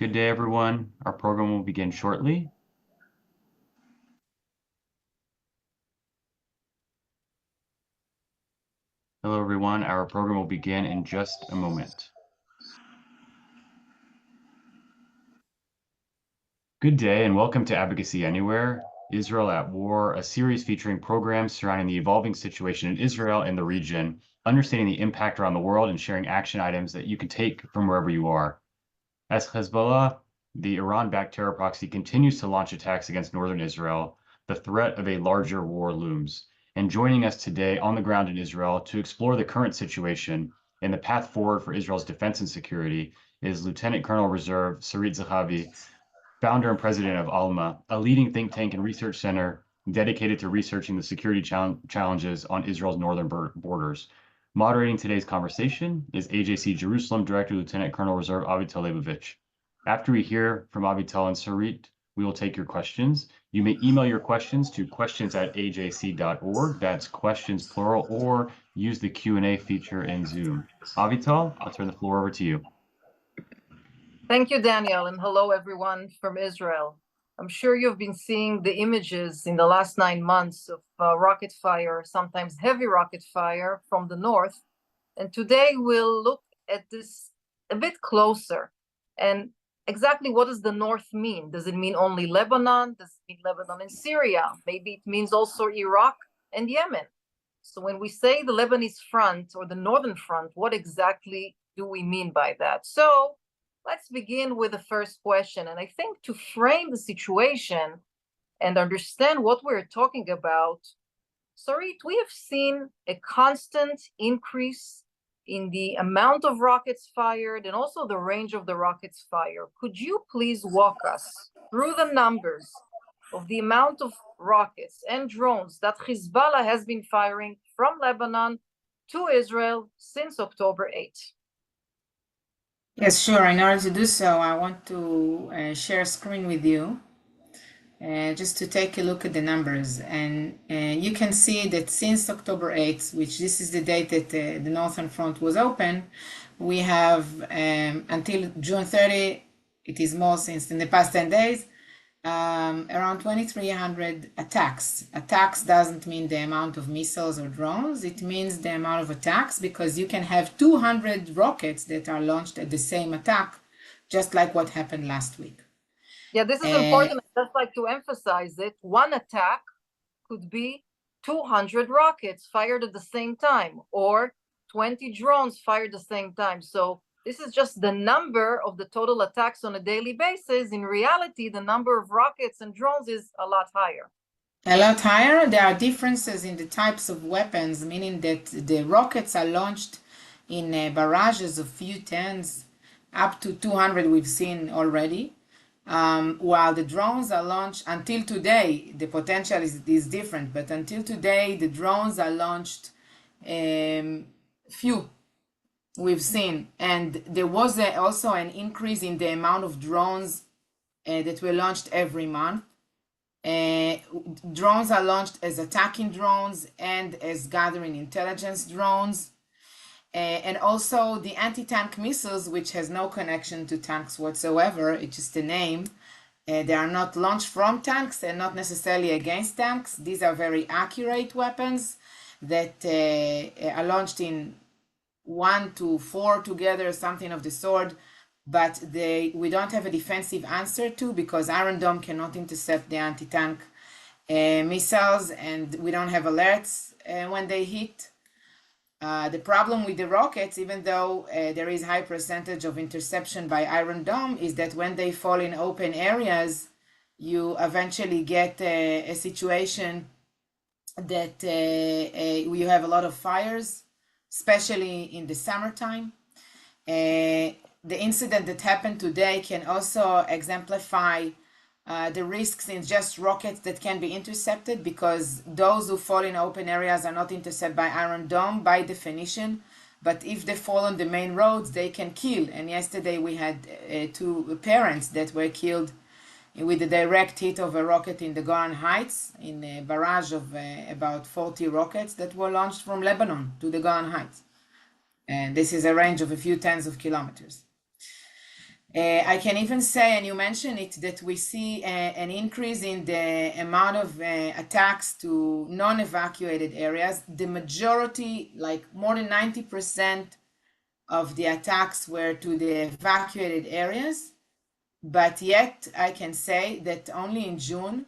Good day, everyone. Our program will begin shortly. Hello, everyone. Our program will begin in just a moment. Good day, and welcome to Advocacy Anywhere, Israel at War, a series featuring programs surrounding the evolving situation in Israel and the region, understanding the impact around the world, and sharing action items that you can take from wherever you are. As Hezbollah, the Iran-backed terror proxy, continues to launch attacks against northern Israel, the threat of a larger war looms. And joining us today on the ground in Israel to explore the current situation and the path forward for Israel's defense and security is Lieutenant Colonel Reserve Sarit Zehavi, founder and president of Alma, a leading think tank and research center dedicated to researching the security challenges on Israel's northern borders. Moderating today's conversation is AJC Jerusalem Director Lt. Colonel Reserve Avital Leibovich. After we hear from Avital and Sarit, we will take your questions. You may email your questions to questions@ajc.org. That's questions plural, or use the Q&A feature in Zoom. Avital, I'll turn the floor over to you. Thank you, Daniel, and hello, everyone from Israel. I'm sure you've been seeing the images in the last 9 months of rocket fire, sometimes heavy rocket fire from the north. And today we'll look at this a bit closer. And exactly what does the north mean? Does it mean only Lebanon? Does it mean Lebanon and Syria? Maybe it means also Iraq and Yemen. So when we say the Lebanese front or the northern front, what exactly do we mean by that? So let's begin with the first question. And I think to frame the situation and understand what we're talking about, Sarit, we have seen a constant increase in the amount of rockets fired and also the range of the rockets fired. Could you please walk us through the numbers of the amount of rockets and drones that Hezbollah has been firing from Lebanon to Israel since October 8th? Yes, sure. In order to do so, I want to share a screen with you just to take a look at the numbers. And you can see that since October 8th, which this is the date that the Northern Front was open, we have until June 30, it is more since in the past 10 days, around 2,300 attacks. Attacks doesn't mean the amount of missiles or drones. It means the amount of attacks, because you can have 200 rockets that are launched at the same attack, just like what happened last week. Yeah, this is important. I'd just like to emphasize it. One attack could be 200 rockets fired at the same time, or 20 drones fired at the same time. So this is just the number of the total attacks on a daily basis. In reality, the number of rockets and drones is a lot higher. A lot higher. There are differences in the types of weapons, meaning that the rockets are launched in barrages of few tens, up to 200 we've seen already, while the drones are launched until today. The potential is different, but until today, the drones are launched few. We've seen, and there was also an increase in the amount of drones that were launched every month. Drones are launched as attacking drones and as gathering intelligence drones, and also the anti-tank missiles, which has no connection to tanks whatsoever. It's just a name. They are not launched from tanks and not necessarily against tanks. These are very accurate weapons that are launched in 1 to 4 together, something of the sort, but we don't have a defensive answer to, because Iron Dome cannot intercept the anti-tank missiles, and we don't have alerts when they hit. The problem with the rockets, even though there is high percentage of interception by Iron Dome, is that when they fall in open areas, you eventually get a situation that you have a lot of fires, especially in the summertime. The incident that happened today can also exemplify the risks in just rockets that can be intercepted, because those who fall in open areas are not intercepted by Iron Dome by definition, but if they fall on the main roads, they can kill. And yesterday we had 2 parents that were killed with a direct hit of a rocket in the Golan Heights, in a barrage of about 40 rockets that were launched from Lebanon to the Golan Heights. And this is a range of a few tens of kilometers. I can even say, and you mentioned it, that we see an increase in the amount of attacks to non-evacuated areas. The majority, like more than 90% of the attacks were to the evacuated areas. But yet I can say that only in June,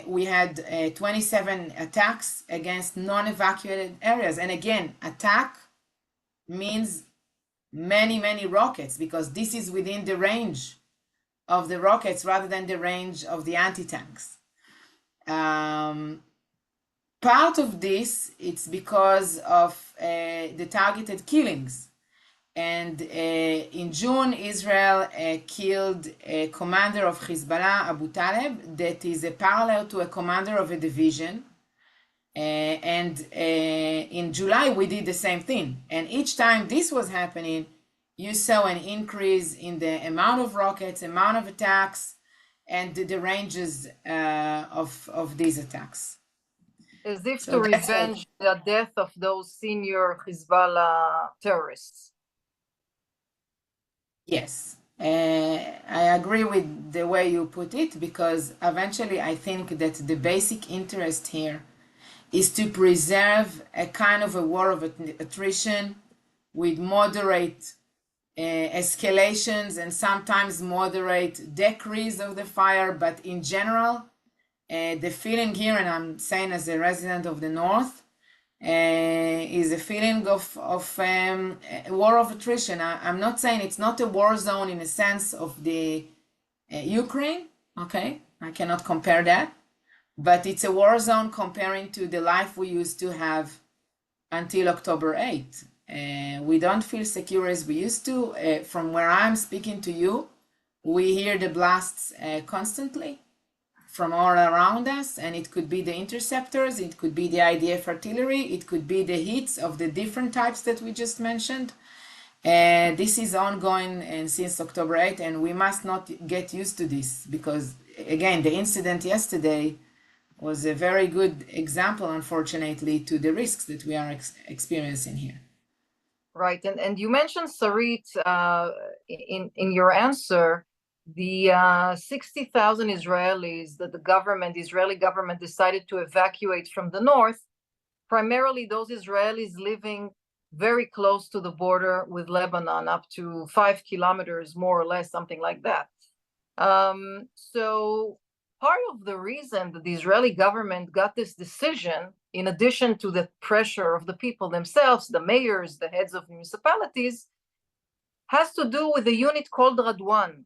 we had 27 attacks against non-evacuated areas. And again, attack means many rockets, because this is within the range of the rockets rather than the range of the anti-tanks. Part of this, it's because of the targeted killings. And in June, Israel killed a commander of Hezbollah, Abu Talib, that is a parallel to a commander of a division. And in July, we did the same thing. And each time this was happening, you saw an increase in the amount of rockets, amount of attacks, and the ranges of these attacks. As if to revenge the death of those senior Hezbollah terrorists. Yes, I agree with the way you put it, because eventually I think that the basic interest here is to preserve a kind of a war of attrition with moderate escalations and sometimes moderate decrease of the fire. But in general, the feeling here, and I'm saying as a resident of the North, is a feeling of war of attrition. I'm not saying it's not a war zone in a sense of the Ukraine, okay? I cannot compare that. But it's a war zone comparing to the life we used to have until October 8th. We don't feel secure as we used to. From where I'm speaking to you, we hear the blasts constantly from all around us, and it could be the interceptors, it could be the IDF artillery, it could be the hits of the different types that we just mentioned. This is ongoing and since October 8th, and we must not get used to this, because again, the incident yesterday was a very good example, unfortunately, to the risks that we are experiencing here. Right, and you mentioned, Sarit, in your answer, the 60,000 Israelis that the Israeli government decided to evacuate from the north, primarily those Israelis living very close to the border with Lebanon, up to 5 kilometers, more or less, something like that. So part of the reason that the Israeli government got this decision, in addition to the pressure of the people themselves, the mayors, the heads of municipalities, has to do with a unit called Radwan.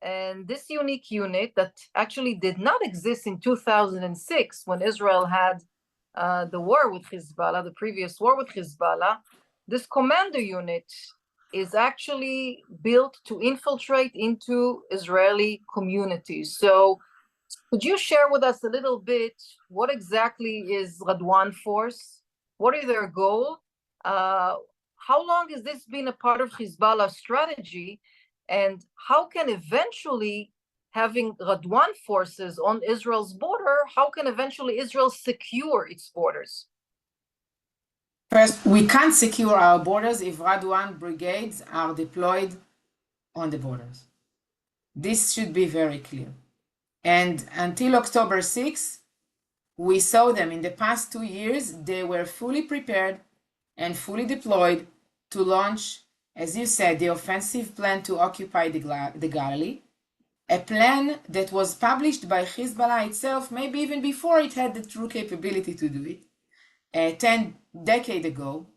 And this unique unit that actually did not exist in 2006 when Israel had the war with Hezbollah, the previous war with Hezbollah, this commander unit is actually built to infiltrate into Israeli communities. So could you share with us a little bit what exactly is Radwan Force? What are their goals? How long has this been a part of Hezbollah's strategy? And how can eventually having Radwan forces on Israel's border, how can eventually Israel secure its borders? First, we can't secure our borders if Radwan brigades are deployed on the borders. This should be very clear. And until October 6th, we saw them in the past 2 years. They were fully prepared and fully deployed to launch, as you said, the offensive plan to occupy the Galilee, a plan that was published by Hezbollah itself, maybe even before it had the true capability to do it, 10 decades ago.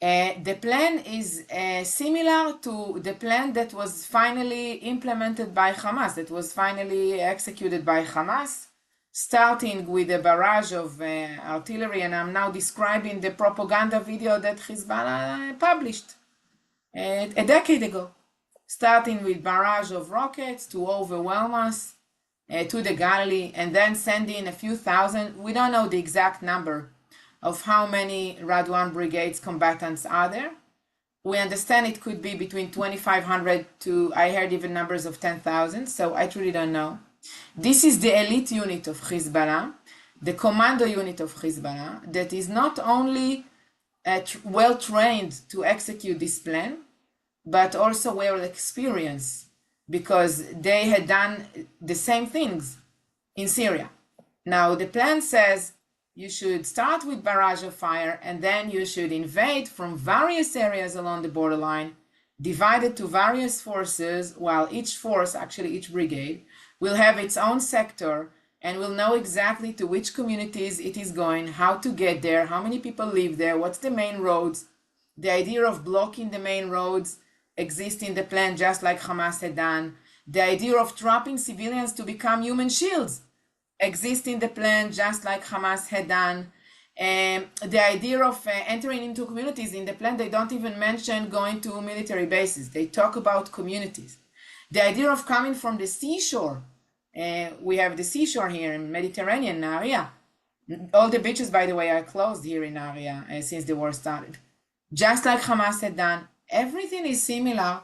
The plan is similar to the plan that was finally implemented by Hamas, that was finally executed by Hamas, starting with a barrage of artillery, and I'm now describing the propaganda video that Hezbollah published a decade ago, starting with barrage of rockets to overwhelm us to the Galilee, and then sending a few thousand, we don't know the exact number of how many Radwan brigades combatants are there. We understand it could be between 2,500 to, I heard even numbers of 10,000, so I truly don't know. This is the elite unit of Hezbollah, the commando unit of Hezbollah, that is not only well trained to execute this plan, but also were experience, because they had done the same things in Syria. Now, the plan says you should start with barrage of fire, and then you should invade from various areas along the borderline, divided to various forces, while each force, actually each brigade, will have its own sector and will know exactly to which communities it is going, how to get there, how many people live there, what's the main roads. The idea of blocking the main roads exists in the plan, just like Hamas had done. The idea of trapping civilians to become human shields exists in the plan, just like Hamas had done. The idea of entering into communities in the plan, they don't even mention going to military bases. They talk about communities. The idea of coming from the seashore. We have the seashore here in Mediterranean, Nahariya. All the beaches, by the way, are closed here in Nahariya since the war started. Just like Hamas had done, everything is similar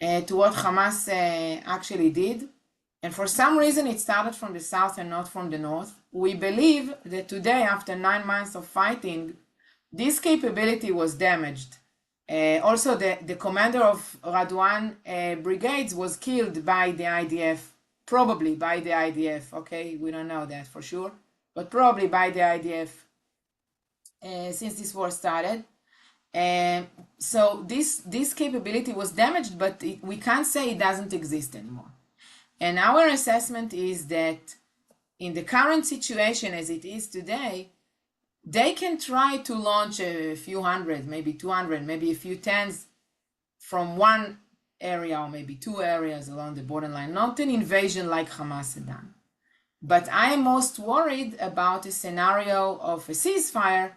to what Hamas actually did. And for some reason, it started from the south and not from the north. We believe that today, after 9 months of fighting, this capability was damaged. Also, the commander of Radwan brigades was killed by the IDF, probably by the IDF, okay? We don't know that for sure, but probably by the IDF since this war started. So this capability was damaged, but we can't say it doesn't exist anymore. And our assessment is that in the current situation as it is today, they can try to launch a few hundred, maybe 200, maybe a few tens from one area or maybe two areas along the borderline, not an invasion like Hamas had done. But I am most worried about a scenario of a ceasefire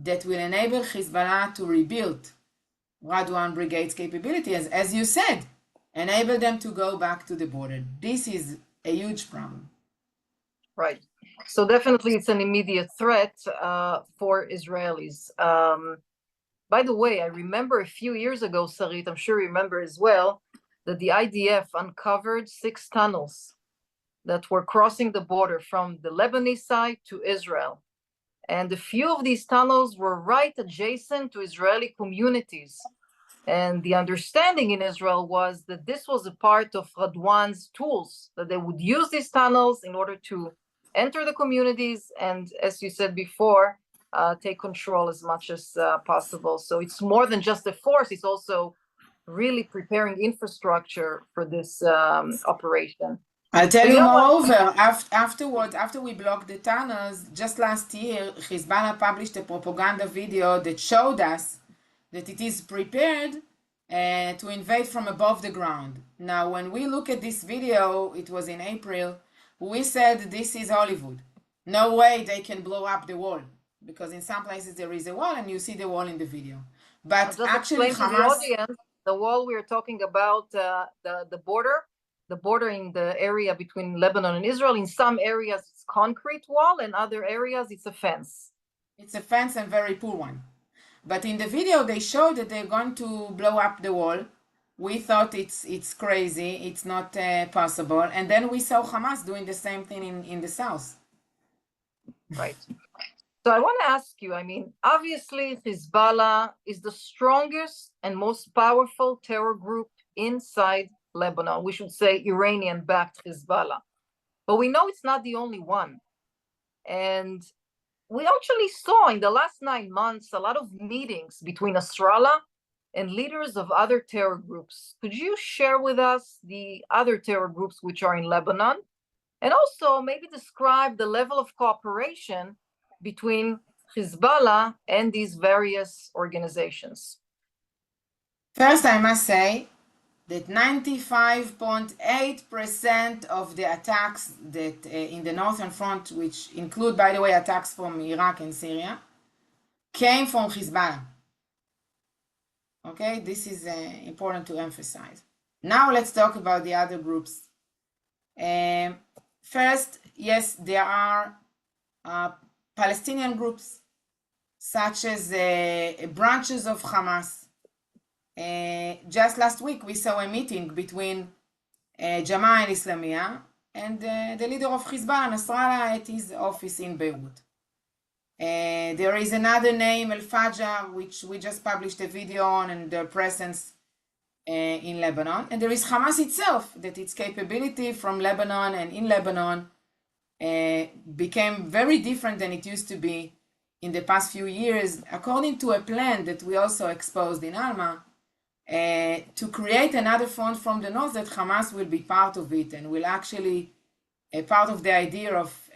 that will enable Hezbollah to rebuild Radwan Brigade's capability, as you said, enable them to go back to the border. This is a huge problem. Right. So definitely it's an immediate threat for Israelis. By the way, I remember a few years ago, Sarit, I'm sure you remember as well, that the IDF uncovered 6 tunnels that were crossing the border from the Lebanese side to Israel. And a few of these tunnels were right adjacent to Israeli communities. And the understanding in Israel was that this was a part of Radwan's tools, that they would use these tunnels in order to enter the communities and, as you said before, take control as much as possible. So it's more than just a force, it's also really preparing infrastructure for this operation. I'll tell you moreover, afterwards, after we blocked the tunnels, just last year, Hezbollah published a propaganda video that showed us that it is prepared to invade from above the ground. Now, when we look at this video, it was in April, we said this is Hollywood. No way they can blow up the wall, because in some places there is a wall and you see the wall in the video. But actually Hamas... The wall we're talking about, the border in the area between Lebanon and Israel, in some areas it's concrete wall, and other areas it's a fence. It's a fence, and very poor one. But in the video they showed that they're going to blow up the wall. We thought it's crazy, it's not possible. And then we saw Hamas doing the same thing in the south. Right. So I want to ask you, I mean, obviously Hezbollah is the strongest and most powerful terror group inside Lebanon. We should say Iranian-backed Hezbollah. But we know it's not the only one. And we actually saw in the last 9 months a lot of meetings between Nasrallah and leaders of other terror groups. Could you share with us the other terror groups which are in Lebanon? And also maybe describe the level of cooperation between Hezbollah and these various organizations. First, I must say that 95.8% of the attacks that in the Northern Front, which include, by the way, attacks from Iraq and Syria, came from Hezbollah. Okay, this is important to emphasize. Now let's talk about the other groups. First, yes, there are Palestinian groups, such as branches of Hamas. Just last week, we saw a meeting between Jama'ah al-Islamiyah and the leader of Hezbollah, Nasrallah, at his office in Beirut. There is another name, Al-Fajr, which we just published a video on, and their presence in Lebanon, and there is Hamas itself, that its capability from Lebanon and in Lebanon became very different than it used to be in the past few years, according to a plan that we also exposed in Alma, to create another front from the north that Hamas will be part of it and will actually part of the idea of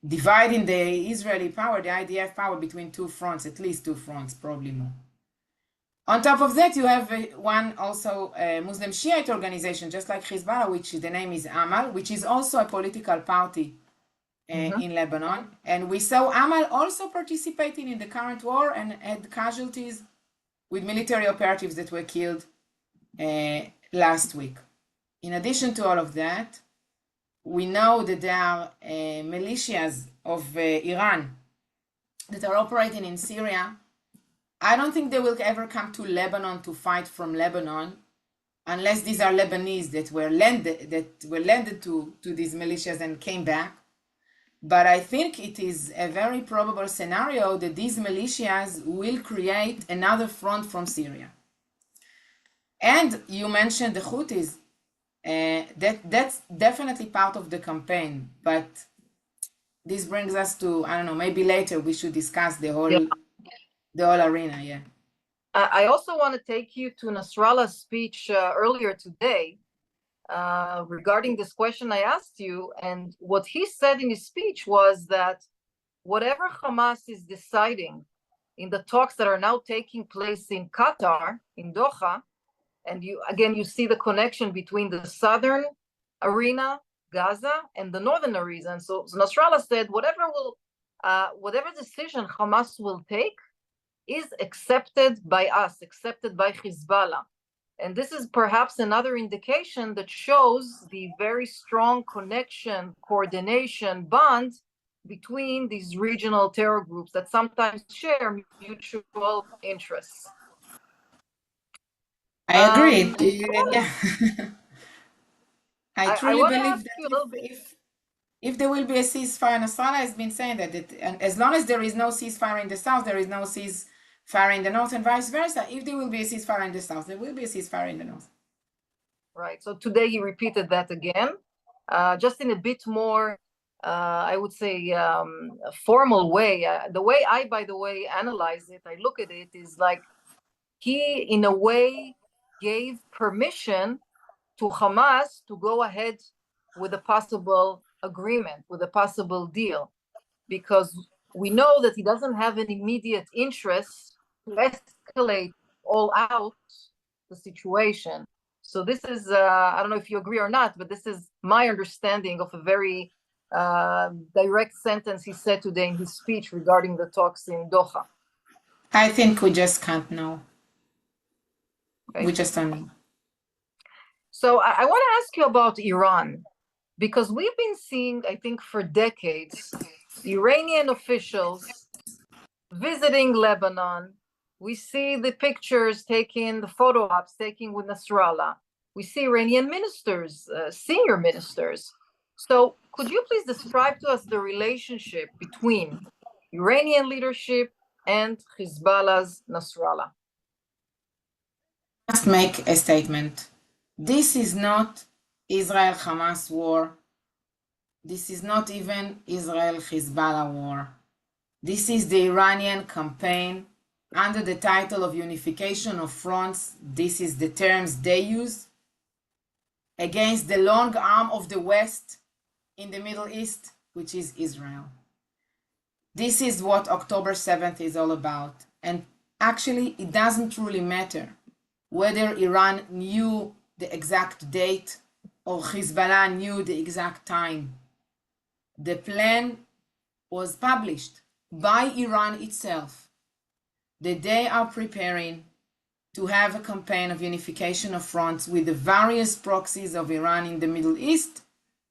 dividing the Israeli power, the IDF power, between two fronts, at least two fronts, probably more. On top of that, you have one also Muslim Shiite organization, just like Hezbollah, which the name is Amal, which is also a political party in Lebanon. And we saw Amal also participating in the current war and had casualties with military operatives that were killed last week. In addition to all of that, we know that there are militias of Iran that are operating in Syria. I don't think they will ever come to Lebanon to fight from Lebanon, unless these are Lebanese that were landed to these militias and came back. But I think it is a very probable scenario that these militias will create another front from Syria. And you mentioned the Houthis. That's definitely part of the campaign. But this brings us to, I don't know, maybe later we should discuss the whole arena. Yeah. I also want to take you to Nasrallah's speech earlier today regarding this question I asked you. And what he said in his speech was that whatever Hamas is deciding in the talks that are now taking place in Qatar, in Doha, and you see the connection between the southern arena, Gaza, and the northern arena. And so Nasrallah said, whatever decision Hamas will take is accepted by us, accepted by Hezbollah. And this is perhaps another indication that shows the very strong connection, coordination, bond between these regional terror groups that sometimes share mutual interests. I agree. Yeah. I truly believe that if there will be a ceasefire, Nasrallah has been saying that as long as there is no ceasefire in the south, there is no ceasefire in the north, and vice versa. If there will be a ceasefire in the south, there will be a ceasefire in the north. Right. So today he repeated that again, just in a bit more, I would say, a formal way. The way by the way, analyze it, I look at it, is like he, in a way, gave permission to Hamas to go ahead with a possible agreement, with a possible deal, because we know that he doesn't have an immediate interest to escalate all out the situation. So this is, I don't know if you agree or not, but this is my understanding of a very direct sentence he said today in his speech regarding the talks in Doha. I think we just can't know. Okay. We just don't know. So I want to ask you about Iran, because we've been seeing, I think, for decades, Iranian officials visiting Lebanon. We see the pictures taken, the photo ops taken with Nasrallah. We see Iranian ministers, senior ministers. So could you please describe to us the relationship between Iranian leadership and Hezbollah's Nasrallah? I must make a statement. This is not Israel-Hamas war. This is not even Israel-Hezbollah war. This is the Iranian campaign under the title of unification of fronts. This is the terms they use against the long arm of the West in the Middle East, which is Israel. This is what October 7th is all about. And actually, it doesn't really matter whether Iran knew the exact date or Hezbollah knew the exact time. The plan was published by Iran itself that they are preparing to have a campaign of unification of fronts with the various proxies of Iran in the Middle East,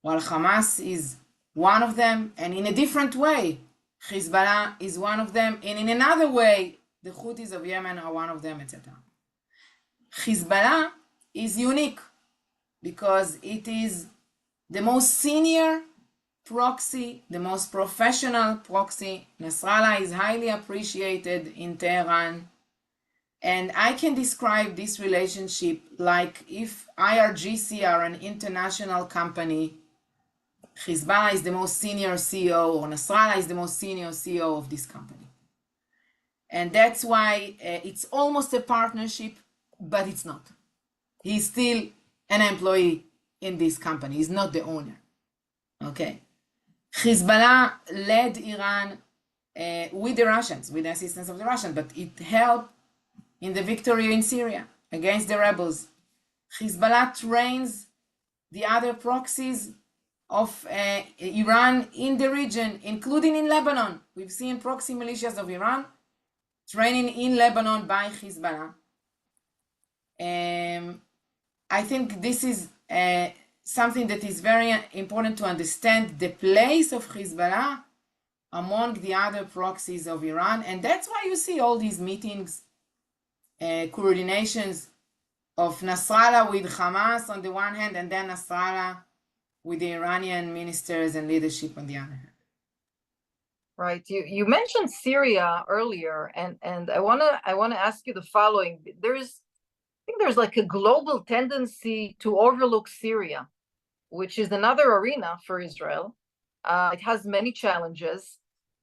while Hamas is one of them, and in a different way, Hezbollah is one of them, and in another way, the Houthis of Yemen are one of them, etc. Hezbollah is unique because it is the most senior proxy, the most professional proxy. Nasrallah is highly appreciated in Tehran. And I can describe this relationship like if IRGC are an international company, Hezbollah is the most senior CEO, or Nasrallah is the most senior CEO of this company. And that's why it's almost a partnership, but it's not. He's still an employee in this company. He's not the owner. Okay. Hezbollah led Iran with the Russians, with the assistance of the Russians, but it helped in the victory in Syria against the rebels. Hezbollah trains the other proxies of Iran in the region, including in Lebanon. We've seen proxy militias of Iran training in Lebanon by Hezbollah. I think this is something that is very important to understand the place of Hezbollah among the other proxies of Iran. And that's why you see all these meetings, coordinations of Nasrallah with Hamas on the one hand, and then Nasrallah with the Iranian ministers and leadership on the other hand. Right. You mentioned Syria earlier, and I wanna ask you the following. I think there's like a global tendency to overlook Syria, which is another arena for Israel. It has many challenges.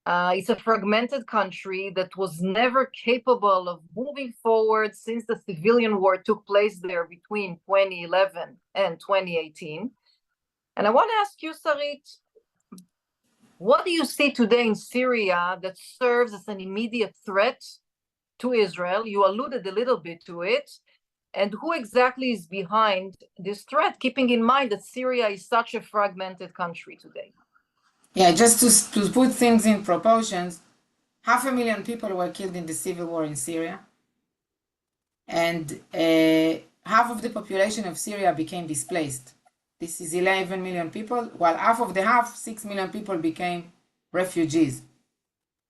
It's a fragmented country that was never capable of moving forward since the civilian war took place there between 2011 and 2018. And I want to ask you, Sarit, what do you see today in Syria that serves as an immediate threat to Israel? You alluded a little bit to it. And who exactly is behind this threat, keeping in mind that Syria is such a fragmented country today? Yeah, just to put things in proportions, 500,000 people were killed in the civil war in Syria. And half of the population of Syria became displaced. This is 11 million people, while half, 6 million people became refugees.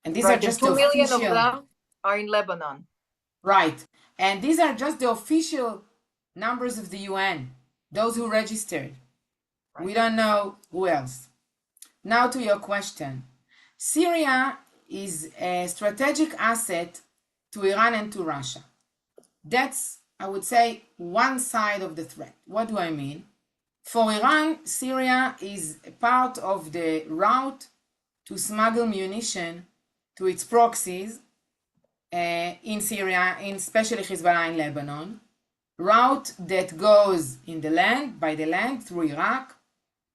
And these are just 2 million official, of them are in Lebanon. Right. And these are just the official numbers of the UN, those who registered. Right. We don't know who else. Now to your question. Syria is a strategic asset to Iran and to Russia. That's, I would say, one side of the threat. What do I mean? For Iran, Syria is a part of the route to smuggle munition to its proxies in Syria, especially Hezbollah in Lebanon, route that goes in the land, by the land, through Iraq,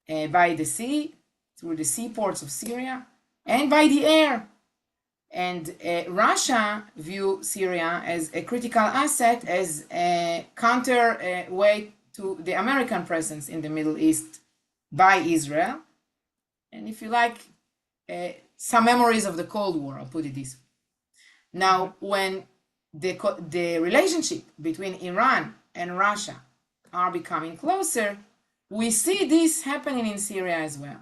by the sea, through the seaports of Syria, and by the air. And Russia view Syria as a critical asset, as a counterweight to the American presence in the Middle East by Israel. And if you like, some memories of the Cold War, I'll put it this way. Now, when the relationship between Iran and Russia are becoming closer, we see this happening in Syria as well.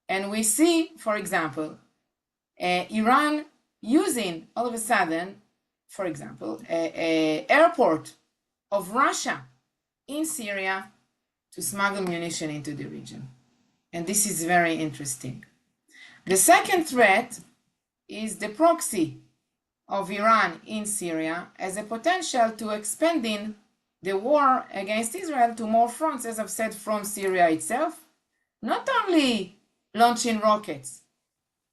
And we see, for example, Iran using, all of a sudden, for example, an airport of Russia in Syria to smuggle munition into the region. And this is very interesting. The second threat is the proxy of Iran in Syria as a potential to expanding the war against Israel to more fronts, as I've said, from Syria itself, not only launching rockets,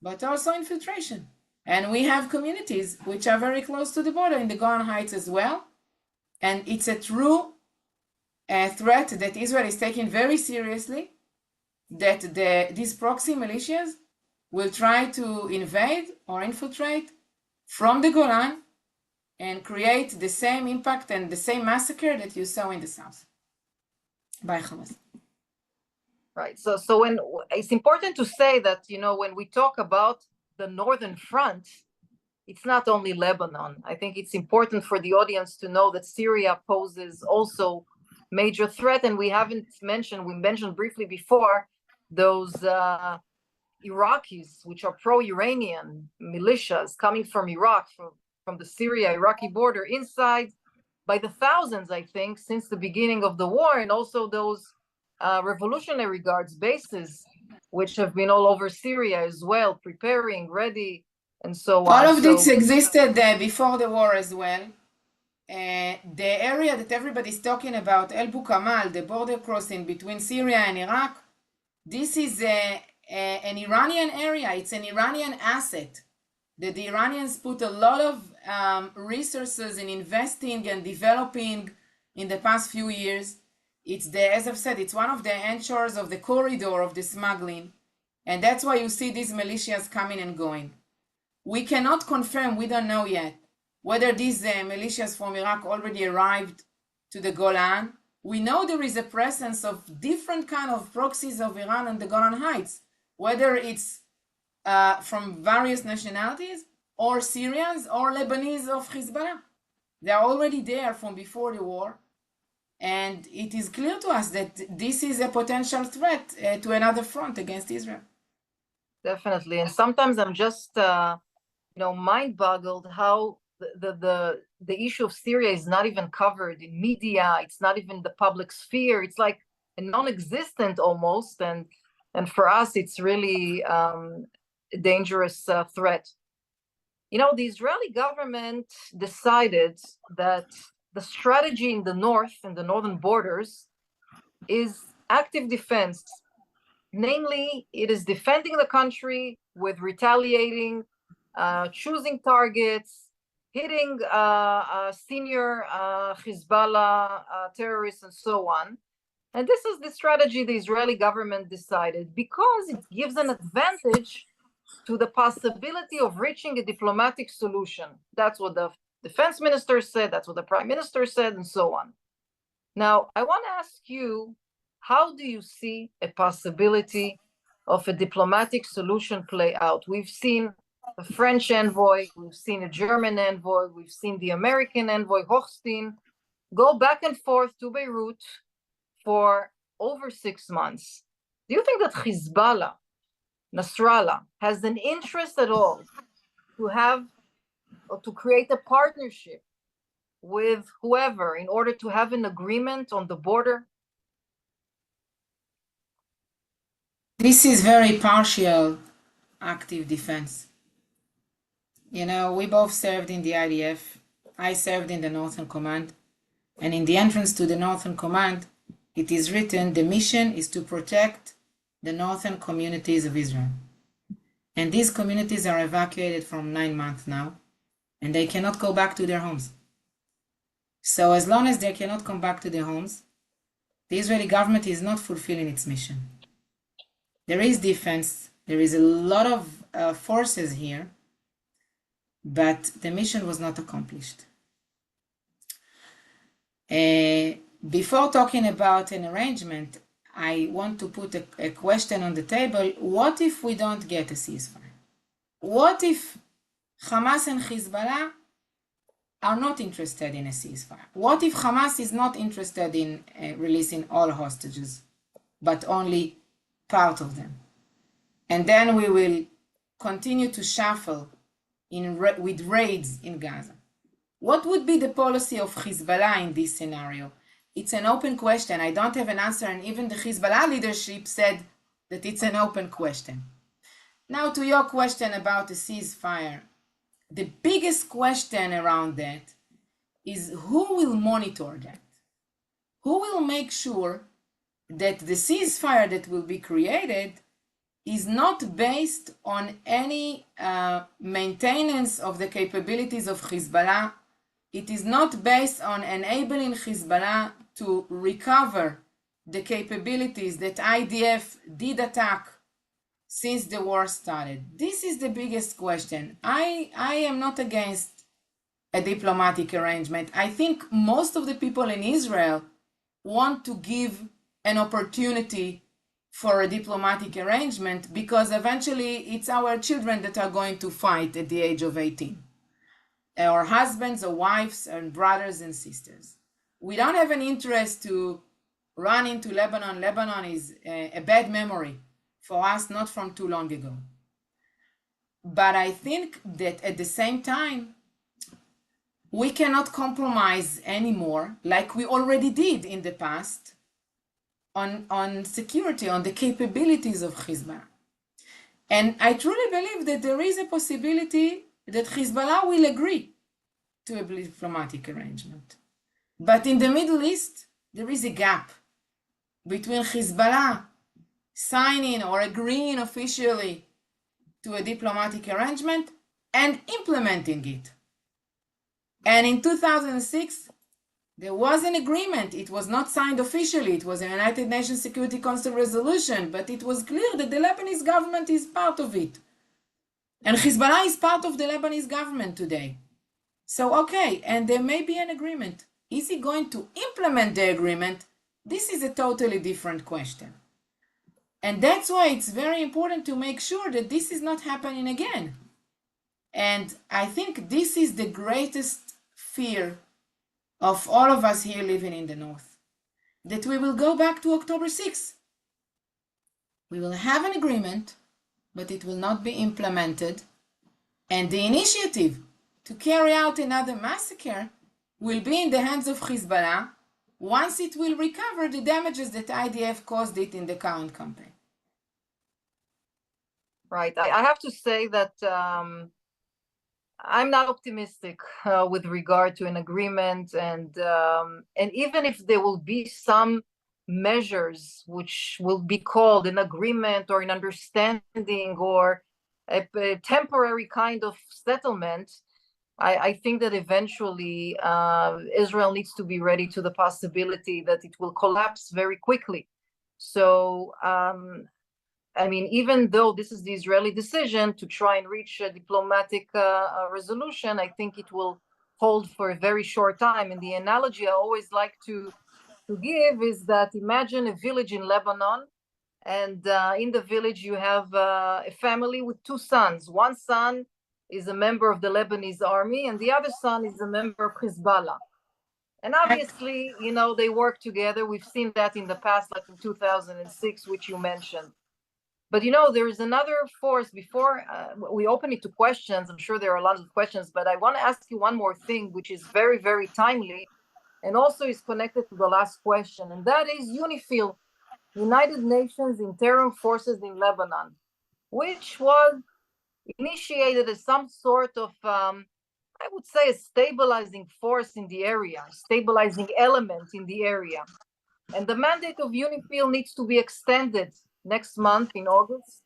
but also infiltration. And we have communities which are very close to the border in the Golan Heights as well. And it's a true threat that Israel is taking very seriously, that these proxy militias will try to invade or infiltrate from the Golan and create the same impact and the same massacre that you saw in the south by Hamas. Right. So when it's important to say that, when we talk about the northern front, it's not only Lebanon. I think it's important for the audience to know that Syria poses also major threat, and we mentioned briefly before those Iraqis, which are pro-Iranian militias coming from Iraq, from the Syria-Iraqi border, inside by the thousands, I think, since the beginning of the war, and also those Revolutionary Guards bases, which have been all over Syria as well, preparing, ready, and so on. All of this existed before the war as well. the area that everybody's talking about, El Bukamal, the border crossing between Syria and Iraq, this is an Iranian area. It's an Iranian asset that the Iranians put a lot of resources in investing and developing in the past few years. It's as I've said, it's one of the anchors of the corridor of the smuggling. And that's why you see these militias coming and going. We cannot confirm, we don't know yet, whether these militias from Iraq already arrived to the Golan. We know there is a presence of different kind of proxies of Iran on the Golan Heights, whether it's from various nationalities, or Syrians, or Lebanese of Hezbollah. They're already there from before the war. And it is clear to us that this is a potential threat to another front against Israel. Definitely. And sometimes I'm just, mind-boggled how the issue of Syria is not even covered in media. It's not even the public sphere. It's like a non-existent almost. And for us, it's really a dangerous threat. The Israeli government decided that the strategy in the north and the northern borders is active defense. Namely, it is defending the country with retaliating, choosing targets, hitting senior Hezbollah terrorists and so on. And this is the strategy the Israeli government decided because it gives an advantage to the possibility of reaching a diplomatic solution. That's what the defense minister said, that's what the prime minister said, and so on. Now, I want to ask you, how do you see a possibility of a diplomatic solution play out? We've seen a French envoy, we've seen a German envoy, we've seen the American envoy, Hochstein, go back and forth to Beirut for over 6 months. Do you think that Hezbollah, Nasrallah, has an interest at all to have or to create a partnership with whoever in order to have an agreement on the border? This is very partial active defense. We both served in the IDF. I served in the Northern Command. And in the entrance to the Northern Command, it is written, the mission is to protect the northern communities of Israel. And these communities are evacuated from 9 months now, and they cannot go back to their homes. So as long as they cannot come back to their homes, the Israeli government is not fulfilling its mission. There is defense, there is a lot of forces here, but the mission was not accomplished. Before talking about an arrangement, I want to put a question on the table. What if we don't get a ceasefire? What if Hamas and Hezbollah are not interested in a ceasefire? What if Hamas is not interested in releasing all hostages, but only part of them? And then we will continue to shuffle with raids in Gaza. What would be the policy of Hezbollah in this scenario? It's an open question. I don't have an answer, and even the Hezbollah leadership said that it's an open question. Now to your question about the ceasefire. The biggest question around that is who will monitor that? Who will make sure that the ceasefire that will be created is not based on any maintenance of the capabilities of Hezbollah. It is not based on enabling Hezbollah to recover the capabilities that IDF did attack since the war started. This is the biggest question. I am not against a diplomatic arrangement. I think most of the people in Israel want to give an opportunity for a diplomatic arrangement because eventually it's our children that are going to fight at the age of 18. Our husbands or wives and brothers and sisters. We don't have an interest to run into Lebanon. Lebanon is a bad memory for us, not from too long ago. But I think that at the same time, we cannot compromise anymore, like we already did in the past, on security, on the capabilities of Hezbollah. And I truly believe that there is a possibility that Hezbollah will agree to a diplomatic arrangement. But in the Middle East, there is a gap between Hezbollah signing or agreeing officially to a diplomatic arrangement and implementing it. And in 2006, there was an agreement. It was not signed officially. It was a United Nations Security Council resolution, but it was clear that the Lebanese government is part of it. And Hezbollah is part of the Lebanese government today. So, okay, and there may be an agreement. Is he going to implement the agreement? This is a totally different question. And that's why it's very important to make sure that this is not happening again. And I think this is the greatest fear of all of us here living in the North, that we will go back to October 6th. We will have an agreement, but it will not be implemented. And the initiative to carry out another massacre will be in the hands of Hezbollah once it will recover the damages that IDF caused it in the current campaign. Right. I have to say that I'm not optimistic with regard to an agreement, and even if there will be some measures which will be called an agreement or an understanding or a temporary kind of settlement, I think that eventually Israel needs to be ready to the possibility that it will collapse very quickly. So I mean, even though this is the Israeli decision to try and reach a diplomatic resolution, I think it will hold for a very short time. And the analogy I always like to give is that imagine a village in Lebanon, and in the village you have a family with two sons. One son is a member of the Lebanese army, and the other son is a member of Hezbollah. And obviously, you know, they work together. We've seen that in the past, like in 2006, which you mentioned. But, you know, there is another force. Before we open it to questions, I'm sure there are a lot of questions, but I want to ask you one more thing, which is very, very timely, and also is connected to the last question, and that is UNIFIL, United Nations Interim Forces in Lebanon, which was initiated as some sort of, I would say, a stabilizing force in the area, stabilizing element in the area. And the mandate of UNIFIL needs to be extended next month in August.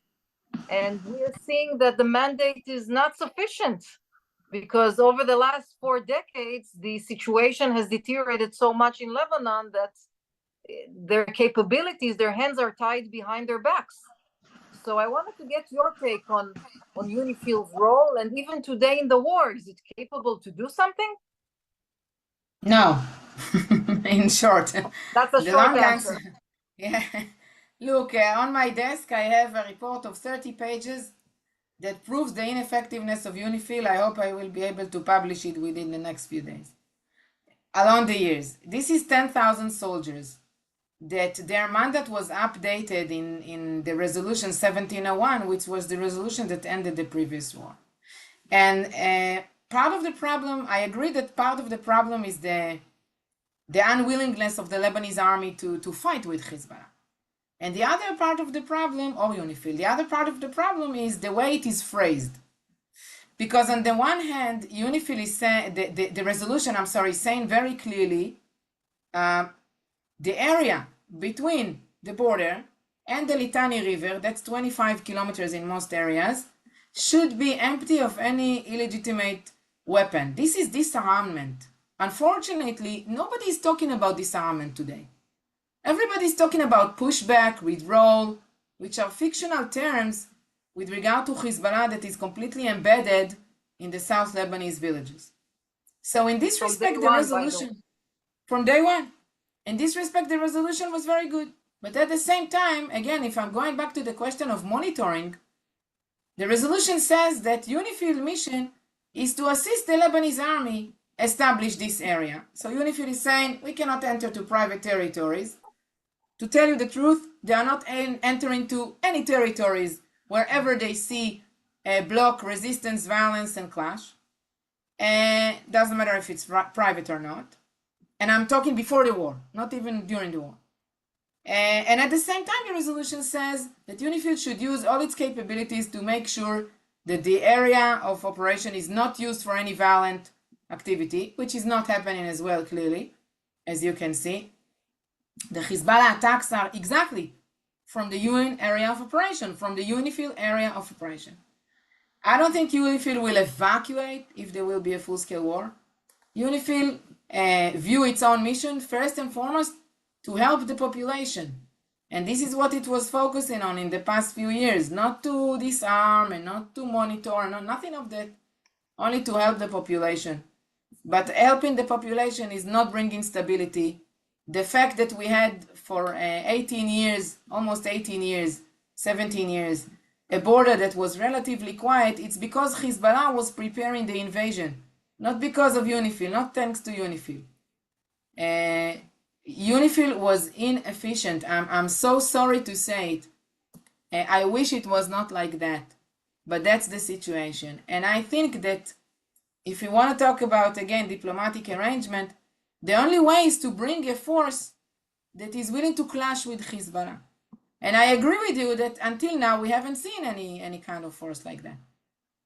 And we are seeing that the mandate is not sufficient, because over the last 4 decades, the situation has deteriorated so much in Lebanon that their capabilities, their hands are tied behind their backs. So I wanted to get your take on UNIFIL's role, and even today in the war, is it capable to do something? No, in short. That's a short answer. Yeah. Look, on my desk, I have a report of 30 pages that proves the ineffectiveness of UNIFIL. I hope I will be able to publish it within the next few days. Along the years, this is 10,000 soldiers that their mandate was updated in the resolution 1701, which was the resolution that ended the previous war. And part of the problem, I agree that part of the problem is the unwillingness of the Lebanese army to fight with Hezbollah. And the other part of the problem, or UNIFIL, the other part of the problem is the way it is phrased. Because on the one hand, UNIFIL is saying, the resolution, saying very clearly, the area between the border and the Litani River, that's 25 kilometers in most areas, should be empty of any illegitimate weapon. This is disarmament. Unfortunately, nobody is talking about disarmament today. Everybody's talking about pushback, withdrawal, which are fictional terms with regard to Hezbollah that is completely embedded in the South Lebanese villages. So in this respect, the resolution, from day one, in this respect, the resolution was very good. But at the same time, again, if I'm going back to the question of monitoring, the resolution says that UNIFIL mission is to assist the Lebanese army establish this area. So UNIFIL is saying we cannot enter to private territories. To tell you the truth, they are not entering to any territories wherever they see a block, resistance, violence, and clash. Doesn't matter if it's private or not. And I'm talking before the war, not even during the war. And at the same time, the resolution says that UNIFIL should use all its capabilities to make sure that the area of operation is not used for any violent activity, which is not happening as well, clearly, as you can see. The Hezbollah attacks are exactly from the UN area of operation, from the UNIFIL area of operation. I don't think UNIFIL will evacuate if there will be a full-scale war. UNIFIL view its own mission first and foremost to help the population. And this is what it was focusing on in the past few years, not to disarm and not to monitor, nothing of that, only to help the population. But helping the population is not bringing stability. The fact that we had for 18 years, almost 18 years, 17 years, a border that was relatively quiet, it's because Hezbollah was preparing the invasion, not because of UNIFIL, not thanks to UNIFIL. UNIFIL was inefficient. I'm so sorry to say it. I wish it was not like that, but that's the situation. And I think that if you want to talk about, again, diplomatic arrangement, the only way is to bring a force that is willing to clash with Hezbollah. And I agree with you that until now we haven't seen any kind of force like that.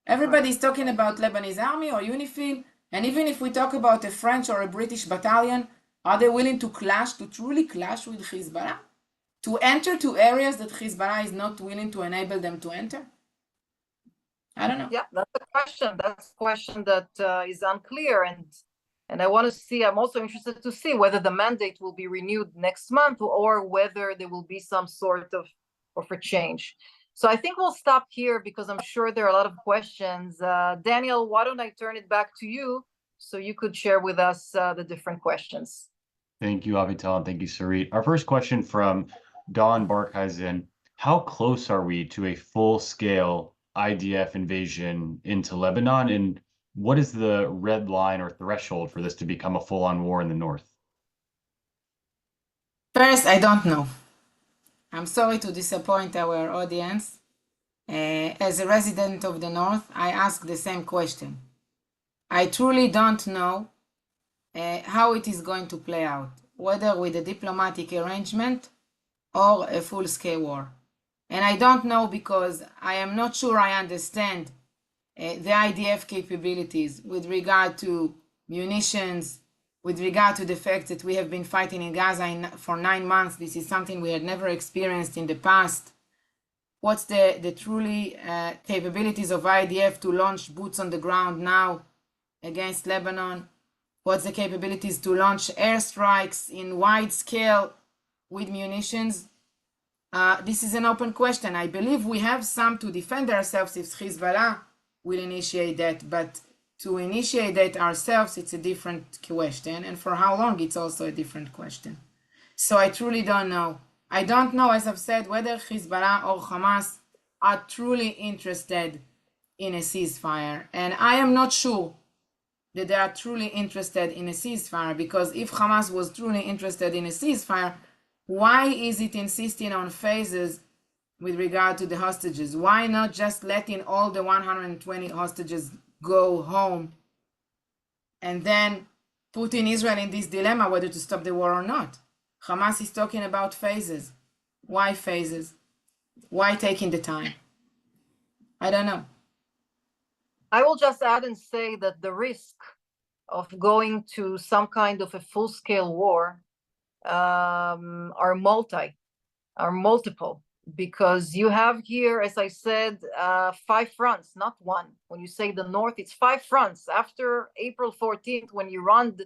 Everybody's talking about Lebanese army or UNIFIL, and even if we talk about a French or a British battalion, are they willing to clash, to truly clash with Hezbollah? To enter to areas that Hezbollah is not willing to enable them to enter? I don't know. Yeah, that's a question. That's a question that is unclear, and I want to see. I'm also interested to see whether the mandate will be renewed next month or whether there will be some sort of a change. So I think we'll stop here because I'm sure there are a lot of questions. Daniel, why don't I turn it back to you so you could share with us the different questions. Thank you, Avital, and thank you, Sarit. Our first question from Don Barkhuizen: how close are we to a full-scale IDF invasion into Lebanon, and what is the red line or threshold for this to become a full-on war in the north? First, I don't know. I'm sorry to disappoint our audience. As a resident of the north, I ask the same question. I truly don't know how it is going to play out, whether with a diplomatic arrangement or a full-scale war. And I don't know because I am not sure I understand the IDF capabilities with regard to munitions, with regard to the fact that we have been fighting in Gaza for 9 months. This is something we had never experienced in the past. What's the truly capabilities of IDF to launch boots on the ground now against Lebanon? What's the capabilities to launch airstrikes in wide scale with munitions? This is an open question. I believe we have some to defend ourselves if Hezbollah will initiate that, but to initiate that ourselves, it's a different question. And for how long, it's also a different question. So I truly don't know. I don't know, as I've said, whether Hezbollah or Hamas are truly interested in a ceasefire. And I am not sure that they are truly interested in a ceasefire, because if Hamas was truly interested in a ceasefire, why is it insisting on phases with regard to the hostages? Why not just letting all the 120 hostages go home and then putting Israel in this dilemma whether to stop the war or not? Hamas is talking about phases. Why phases? Why taking the time? I don't know. I will just add and say that the risk of going to some kind of a full-scale war are multiple, because you have here, as I said, 5 fronts, not one. When you say the north, it's 5 fronts. After April 14th, when Iran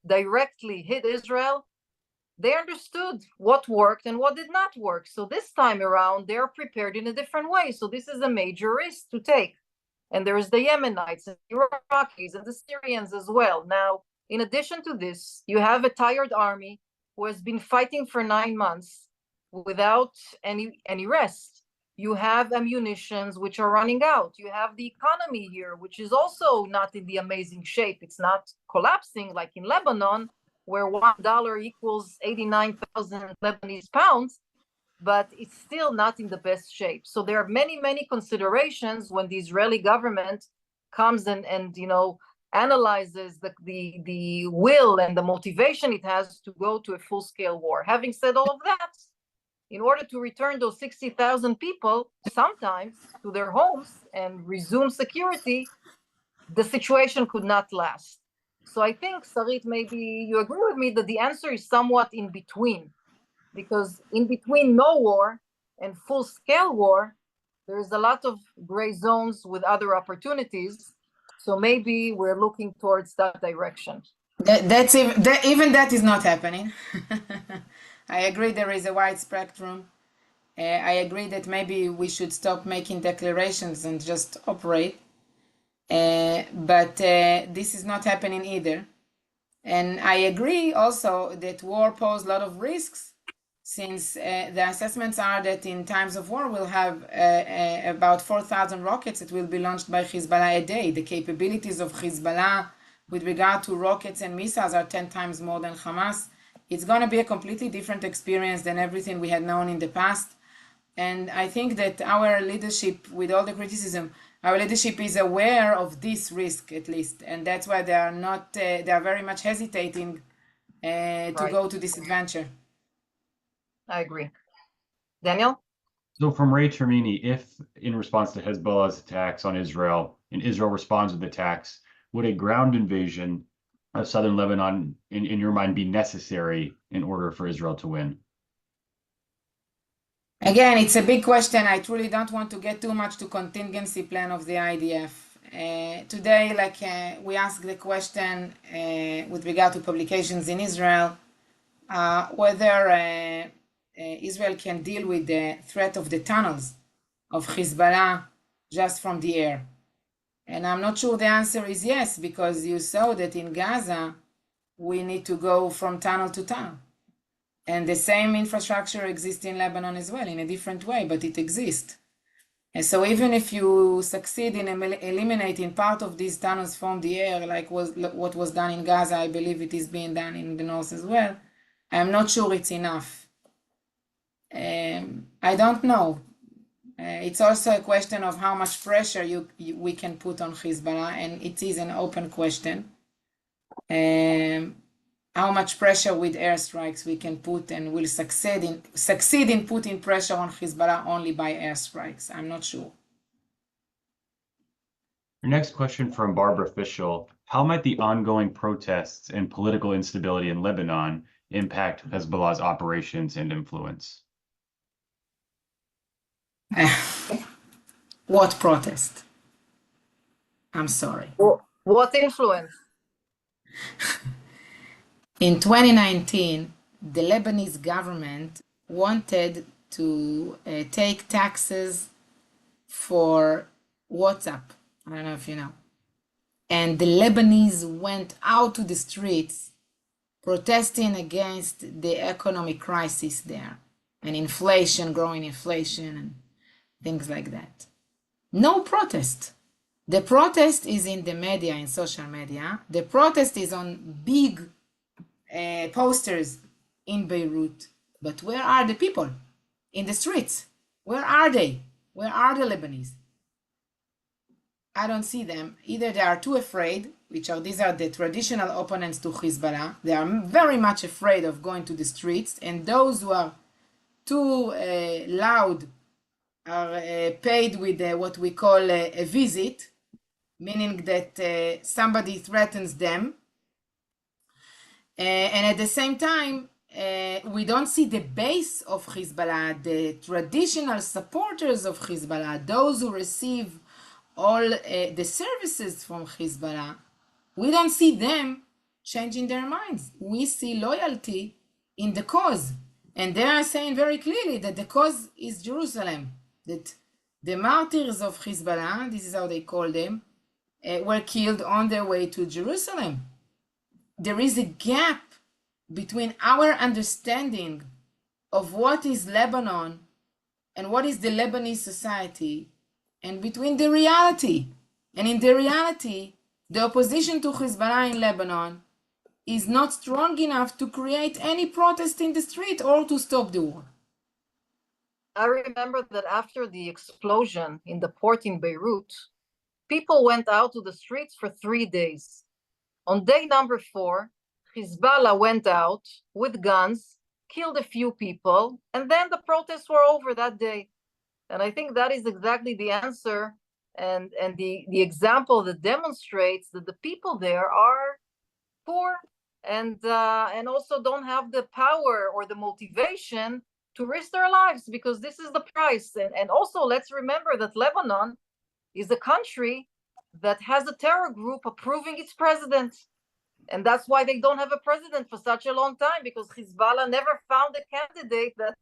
directly hit Israel, they understood what worked and what did not work. So this time around, they're prepared in a different way. So this is a major risk to take. And there's the Yemenites and the Iraqis and the Syrians as well. Now, in addition to this, you have a tired army who has been fighting for 9 months without any rest. You have ammunitions which are running out. You have the economy here, which is also not in the amazing shape. It's not collapsing like in Lebanon, where $1 equals 89,000 Lebanese pounds, but it's still not in the best shape. So there are many, many considerations when the Israeli government comes and analyzes the will and the motivation it has to go to a full-scale war. Having said all of that, in order to return those 60,000 people sometimes to their homes and resume security, the situation could not last. So I think, Sarit, maybe you agree with me that the answer is somewhat in between, because in between no war and full-scale war, there is a lot of gray zones with other opportunities. So maybe we're looking towards that direction. Even that is not happening. I agree there is a wide spectrum. I agree that maybe we should stop making declarations and just operate. But this is not happening either. And I agree also that war poses a lot of risks, since the assessments are that in times of war we'll have about 4,000 rockets that will be launched by Hezbollah a day. The capabilities of Hezbollah with regard to rockets and missiles are 10 times more than Hamas. It's going to be a completely different experience than everything we had known in the past. And I think that our leadership, with all the criticism, our leadership is aware of this risk, at least, and that's why they are not. They are very much hesitating to go to this adventure. I agree. Daniel? So from Ray Termini, if in response to Hezbollah's attacks on Israel, and Israel responds with attacks, would a ground invasion of southern Lebanon, in your mind, be necessary in order for Israel to win? Again, it's a big question. I truly don't want to get too much to contingency plan of the IDF. Today, we asked the question with regard to publications in Israel, whether Israel can deal with the threat of the tunnels of Hezbollah just from the air. And I'm not sure the answer is yes, because you saw that in Gaza, we need to go from tunnel to tunnel. And the same infrastructure exists in Lebanon as well, in a different way, but it exists. And so even if you succeed in eliminating part of these tunnels from the air, like what was done in Gaza, I believe it is being done in the north as well, I'm not sure it's enough. I don't know. It's also a question of how much pressure we can put on Hezbollah, and it is an open question. How much pressure with airstrikes we can put, and will succeed in putting pressure on Hezbollah only by airstrikes. I'm not sure. Your next question from Barbara Fischel: how might the ongoing protests and political instability in Lebanon impact Hezbollah's operations and influence? What protest? I'm sorry. What influence? In 2019, the Lebanese government wanted to take taxes for WhatsApp. I don't know if you know. And the Lebanese went out to the streets protesting against the economic crisis there, and inflation, growing inflation, and things like that. No protest. The protest is in the media, in social media. The protest is on big posters in Beirut. But where are the people in the streets? Where are they? Where are the Lebanese? I don't see them. Either they are too afraid, these are the traditional opponents to Hezbollah. They are very much afraid of going to the streets, and those who are too loud are paid with what we call a visit, meaning that somebody threatens them. And at the same time, we don't see the base of Hezbollah, the traditional supporters of Hezbollah, those who receive all the services from Hezbollah. We don't see them changing their minds. We see loyalty in the cause. And they are saying very clearly that the cause is Jerusalem, that the martyrs of Hezbollah, this is how they call them, were killed on their way to Jerusalem. There is a gap between our understanding of what is Lebanon and what is the Lebanese society, and between the reality. And in the reality, the opposition to Hezbollah in Lebanon is not strong enough to create any protest in the street or to stop the war. I remember that after the explosion in the port in Beirut, people went out to the streets for 3 days. On day number 4, Hezbollah went out with guns, killed a few people, and then the protests were over that day. And I think that is exactly the answer and the example that demonstrates that the people there are poor, and also don't have the power or the motivation to risk their lives, because this is the price. And also, let's remember that Lebanon is a country that has a terror group approving its president. And that's why they don't have a president for such a long time, because Hezbollah never found a candidate that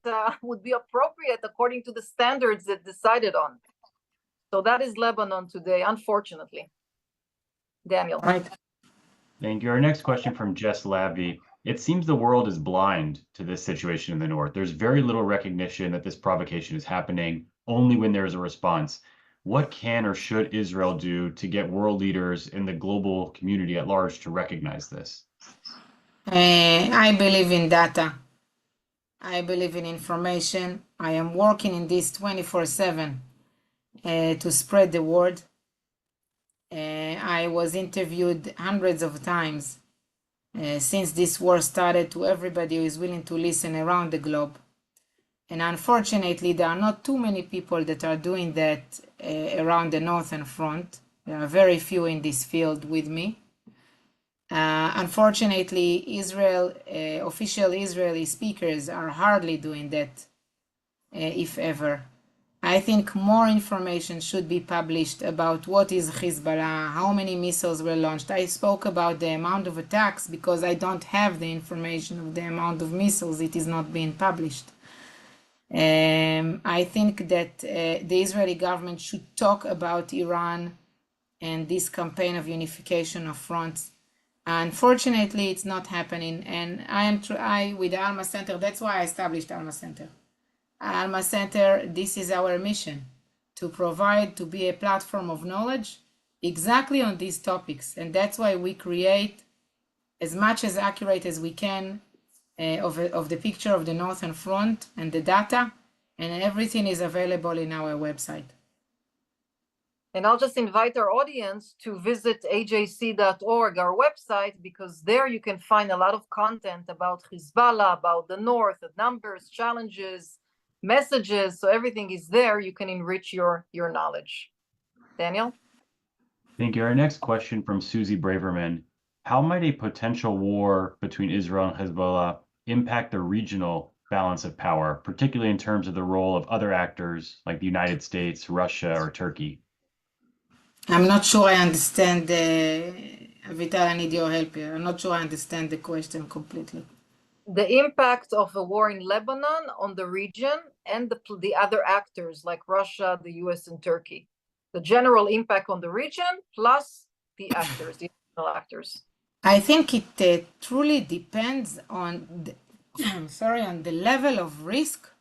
would be appropriate according to the standards it decided on. So that is Lebanon today, unfortunately. Daniel. Right. Thank you. Our next question from Jess Labby. It seems the world is blind to this situation in the north. There's very little recognition that this provocation is happening, only when there is a response. What can or should Israel do to get world leaders and the global community at large to recognize this? I believe in data. I believe in information. I am working in this 24/7 to spread the word. I was interviewed hundreds of times since this war started to everybody who is willing to listen around the globe. And unfortunately, there are not too many people that are doing that around the Northern Front. There are very few in this field with me. Unfortunately, official Israeli speakers are hardly doing that, if ever. I think more information should be published about what is Hezbollah, how many missiles were launched. I spoke about the amount of attacks because I don't have the information of the amount of missiles. It is not being published. I think that the Israeli government should talk about Iran and this campaign of unification of fronts. Unfortunately, it's not happening. And I with the Alma Center, that's why I established Alma Center. Alma Center, this is our mission, to be a platform of knowledge exactly on these topics. And that's why we create as much as accurate as we can of the picture of the Northern Front and the data, and everything is available in our website. And I'll just invite our audience to visit ajc.org, our website, because there you can find a lot of content about Hezbollah, about the North, the numbers, challenges, messages. So everything is there. You can enrich your knowledge. Daniel? Thank you. Our next question from Susie Braverman. How might a potential war between Israel and Hezbollah impact the regional balance of power, particularly in terms of the role of other actors like the United States, Russia, or Turkey? I'm not sure I understand Avital, I need your help here. I'm not sure I understand the question completely. The impact of a war in Lebanon on the region and the other actors like Russia, the US, and Turkey. The general impact on the region plus the actors, the international actors. I think it truly depends on on the level of risk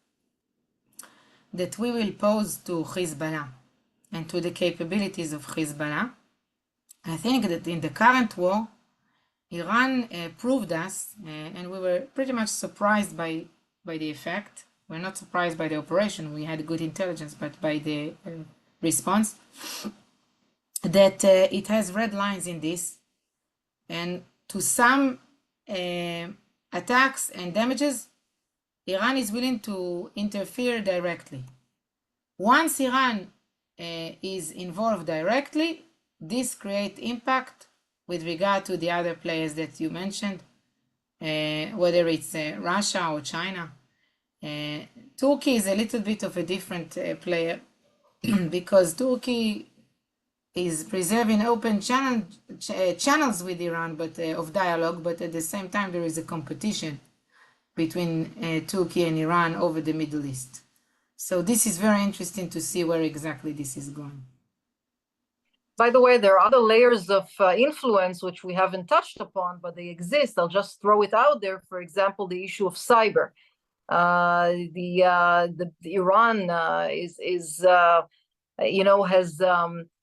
that we will pose to Hezbollah and to the capabilities of Hezbollah. I think that in the current war, Iran proved us, and we were pretty much surprised by the effect. We're not surprised by the operation. We had good intelligence, but by the response, that it has red lines in this. And to some attacks and damages, Iran is willing to interfere directly. Once Iran is involved directly, this creates impact with regard to the other players that you mentioned, whether it's Russia or China. Turkey is a little bit of a different player because Turkey is preserving open channels with Iran, but of dialogue, but at the same time there is a competition between Turkey and Iran over the Middle East. So this is very interesting to see where exactly this is going. By the way, there are other layers of influence which we haven't touched upon, but they exist. I'll just throw it out there. For example, the issue of cyber. Iran has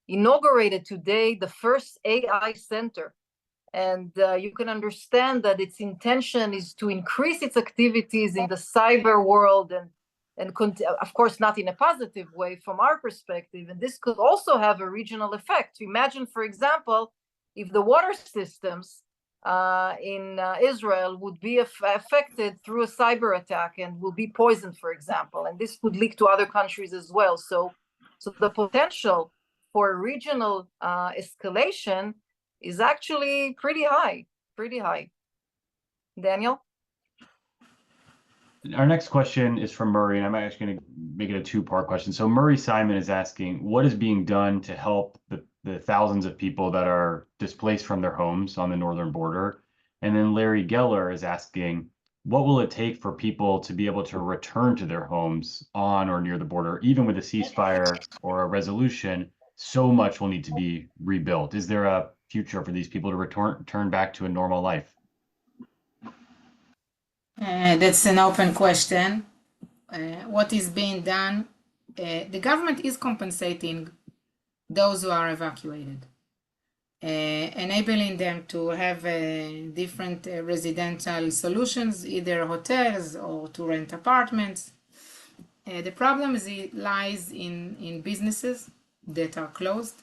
inaugurated today the first AI center. And you can understand that its intention is to increase its activities in the cyber world and of course, not in a positive way from our perspective. And this could also have a regional effect. Imagine, for example, if the water systems in Israel would be affected through a cyber attack and will be poisoned, for example, and this could leak to other countries as well. So the potential for regional escalation is actually pretty high. pretty high. Daniel? Our next question is from Murray, and I'm actually going to make it a two-part question. So Murray Simon is asking, what is being done to help the thousands of people that are displaced from their homes on the northern border? And then Larry Geller is asking, what will it take for people to be able to return to their homes on or near the border, even with a ceasefire or a resolution? So much will need to be rebuilt. Is there a future for these people to return back to a normal life? That's an open question. What is being done? The government is compensating those who are evacuated, enabling them to have different residential solutions, either hotels or to rent apartments. The problem lies in businesses that are closed.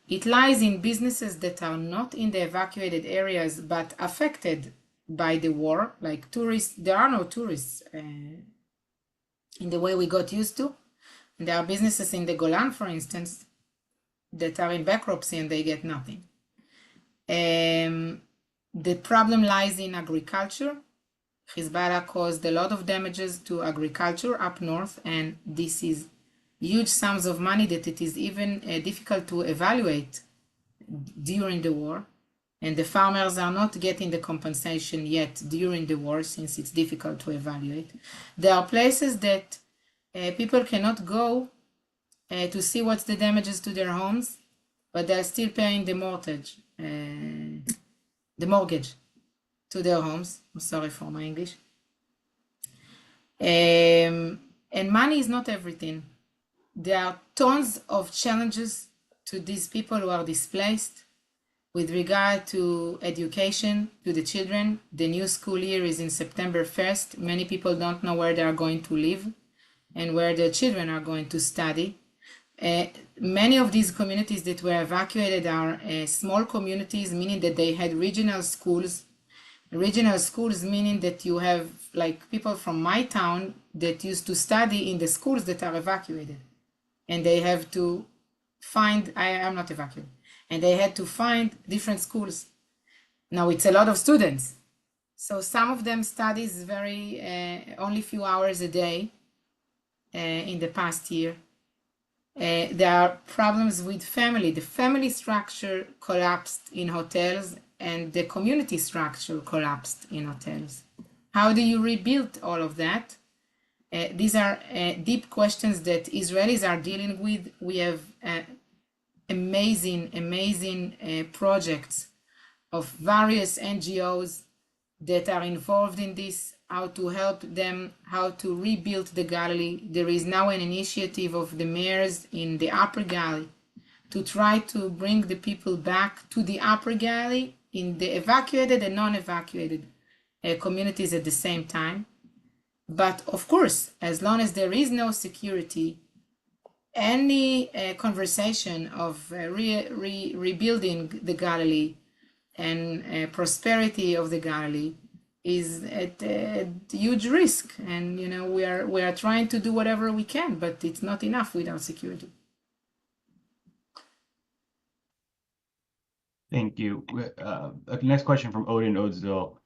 It lies in businesses that are not in the evacuated areas but affected by the war, like tourists. There are no tourists in the way we got used to. There are businesses in the Golan, for instance, that are in bankruptcy and they get nothing. The problem lies in agriculture. Hezbollah caused a lot of damages to agriculture up north, and this is huge sums of money that it is even difficult to evaluate during the war. And the farmers are not getting the compensation yet during the war, since it's difficult to evaluate. There are places that people cannot go to see what's the damages to their homes, but they're still paying the mortgage to their homes. I'm sorry for my English. And money is not everything. There are tons of challenges to these people who are displaced. With regard to education, to the children, the new school year is in September 1st. Many people don't know where they are going to live and where their children are going to study. Many of these communities that were evacuated are small communities, meaning that they had regional schools. Regional schools meaning that you have like people from my town that used to study in the schools that are evacuated. And they have to find, I am not evacuated. And they had to find different schools. Now it's a lot of students. So some of them studies only a few hours a day in the past year. There are problems with family. The family structure collapsed in hotels and the community structure collapsed in hotels. How do you rebuild all of that? These are deep questions that Israelis are dealing with. We have amazing projects of various NGOs that are involved in this, how to help them, how to rebuild the Galilee. There is now an initiative of the mayors in the Upper Galilee to try to bring the people back to the Upper Galilee in the evacuated and non-evacuated communities at the same time. But of course, as long as there is no security, any conversation of rebuilding the Galilee and prosperity of the Galilee is at huge risk. And we are trying to do whatever we can, but it's not enough without security. Thank you. Next question from Odin Odsdale.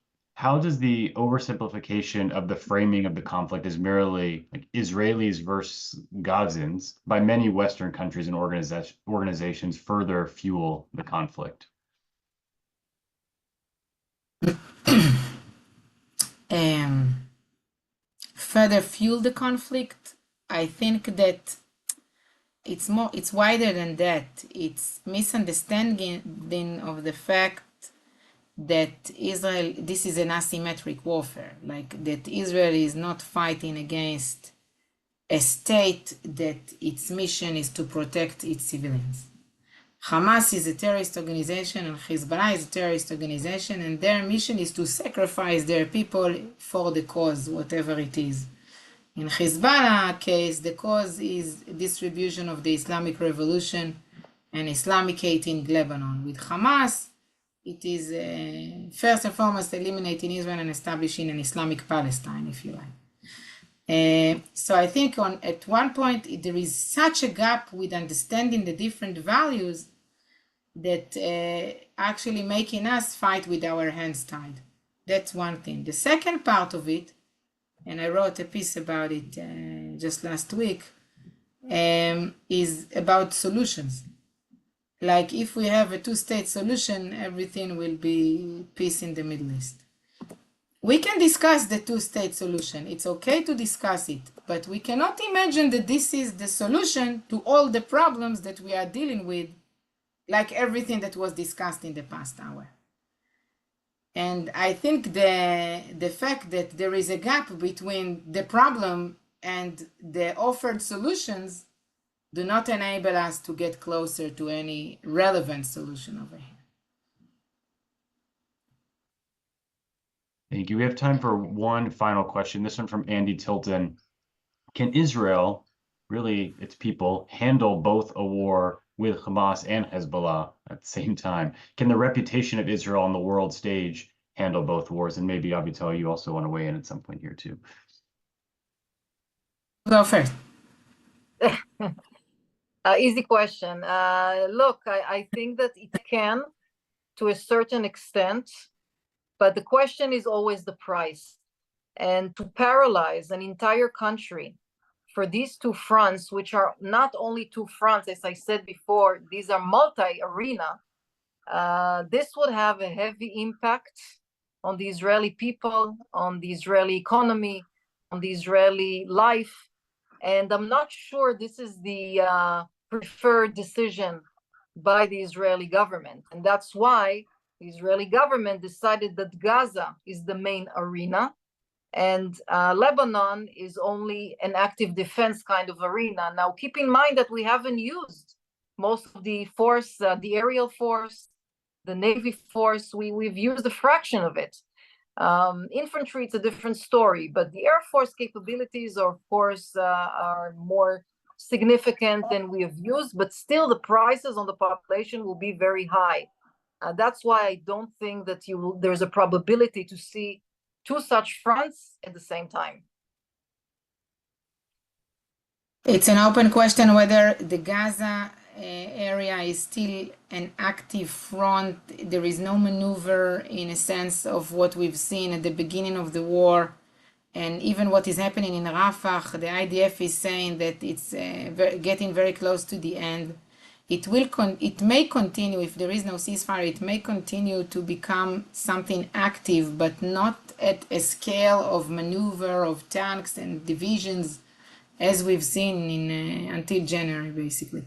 How does the oversimplification of the framing of the conflict as merely like Israelis versus Gazans by many Western countries and organizations further fuel the conflict? Further fuel the conflict? I think that it's wider than that. It's misunderstanding of the fact that Israel, this is an asymmetric warfare, like that Israel is not fighting against a state that its mission is to protect its civilians. Hamas is a terrorist organization and Hezbollah is a terrorist organization, and their mission is to sacrifice their people for the cause, whatever it is. In Hezbollah case, the cause is distribution of the Islamic Revolution and Islamicating Lebanon. With Hamas, it is first and foremost eliminating Israel and establishing an Islamic Palestine, if you like. So I think at one point there is such a gap with understanding the different values that actually making us fight with our hands tied. That's one thing. The second part of it, and I wrote a piece about it just last week, is about solutions. Like if we have a two-state solution, everything will be peace in the Middle East. We can discuss the two-state solution. It's okay to discuss it, but we cannot imagine that this is the solution to all the problems that we are dealing with, like everything that was discussed in the past hour. And I think the fact that there is a gap between the problem and the offered solutions do not enable us to get closer to any relevant solution over here. Thank you. We have time for one final question. This one from Andy Tilton. Can Israel, really its people, handle both a war with Hamas and Hezbollah at the same time? Can the reputation of Israel on the world stage handle both wars? And maybe, Avital, you also want to weigh in at some point here too. Go first. Easy question. Look, I think that it can to a certain extent, but the question is always the price. And to paralyze an entire country for these two fronts, which are not only two fronts, as I said before, these are multi-arena, this would have a heavy impact on the Israeli people, on the Israeli economy, on the Israeli life. And I'm not sure this is the preferred decision by the Israeli government. And that's why the Israeli government decided that Gaza is the main arena and Lebanon is only an active defense kind of arena. Now, keep in mind that we haven't used most of the force, the aerial force, the Navy force. We've used a fraction of it. Infantry, it's a different story, but the Air Force capabilities are, of course, are more significant than we have used, but still the prices on the population will be very high. That's why I don't think that there's a probability to see two such fronts at the same time. It's an open question whether the Gaza area is still an active front. There is no maneuver in a sense of what we've seen at the beginning of the war. And even what is happening in Rafah, the IDF is saying that it's getting very close to the end. It may continue, if there is no ceasefire, it may continue to become something active, but not at a scale of maneuver of tanks and divisions as we've seen until January, basically.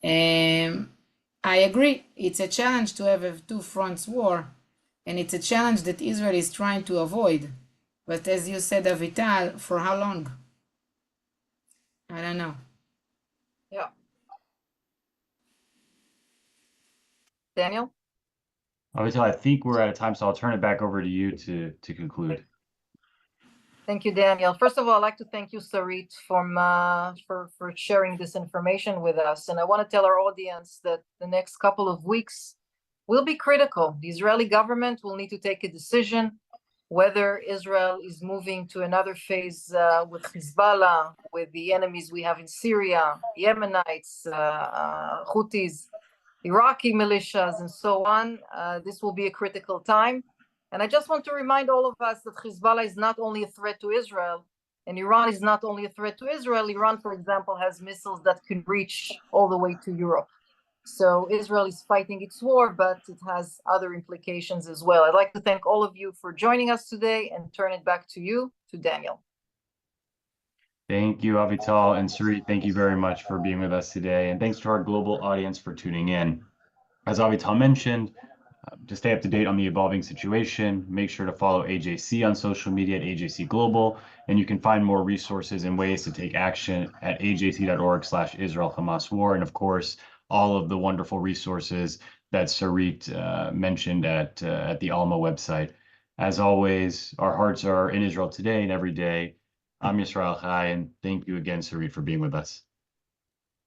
I agree, it's a challenge to have a two fronts war, and it's a challenge that Israel is trying to avoid. But as you said, Avital, for how long? I don't know. Yeah. Daniel? Avital, I think we're out of time, so I'll turn it back over to you to conclude. Thank you, Daniel. First of all, I'd like to thank you, Sarit, for sharing this information with us. And I want to tell our audience that the next couple of weeks will be critical. The Israeli government will need to take a decision whether Israel is moving to another phase with Hezbollah, with the enemies we have in Syria, Yemenites, Houthis, Iraqi militias, and so on. This will be a critical time. And I just want to remind all of us that Hezbollah is not only a threat to Israel, and Iran is not only a threat to Israel. Iran, for example, has missiles that can reach all the way to Europe. So Israel is fighting its war, but it has other implications as well. I'd like to thank all of you for joining us today and turn it back to you, to Daniel. Thank you, Avital, and Sarit, thank you very much for being with us today. And thanks to our global audience for tuning in. As Avital mentioned, to stay up to date on the evolving situation, make sure to follow AJC on social media at AJC Global, and you can find more resources and ways to take action at ajc.org/Israel-Hamas war. And of course, all of the wonderful resources that Sarit mentioned at the Alma website. As always, our hearts are in Israel today and every day. I'm Yisrael Chai, and thank you again, Sarit, for being with us.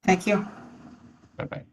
Thank you. Bye-bye.